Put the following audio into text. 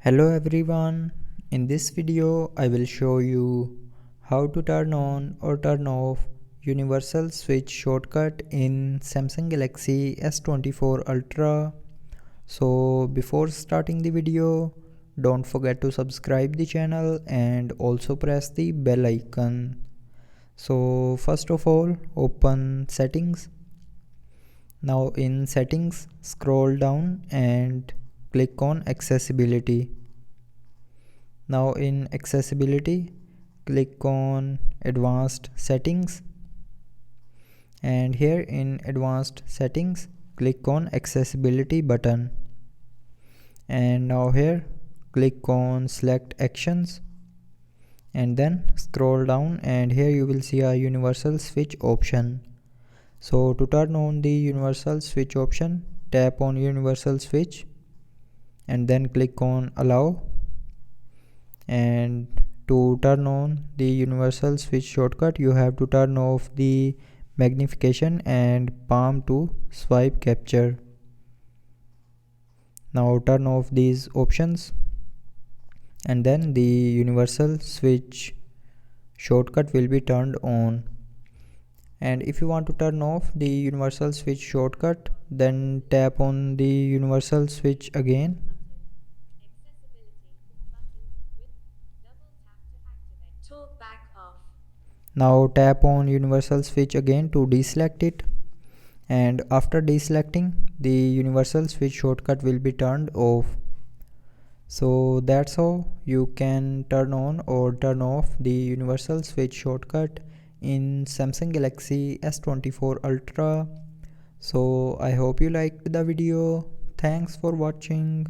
Hello everyone, in this video I will show you how to turn on or turn off universal switch shortcut in Samsung Galaxy S24 Ultra. So before starting the video, don't forget to subscribe the channel and also press the bell icon. So first of all, open settings. Now in settings, scroll down and click on accessibility. Now in accessibility, click on advanced settings, and here in advanced settings click on accessibility button, and now here click on select actions, and then scroll down and here you will see a universal switch option. So to turn on the universal switch option, tap on universal switch and then click on allow. And to turn on the universal switch shortcut, you have to turn off the magnification and palm to swipe capture. Now turn off these options and then the universal switch shortcut will be turned on. And if you want to turn off the universal switch shortcut, then tap on the universal switch again. Now tap on universal switch again to deselect it, and after deselecting, the universal switch shortcut will be turned off. So that's how you can turn on or turn off the universal switch shortcut in Samsung Galaxy S24 Ultra. So I hope you liked the video. Thanks for watching.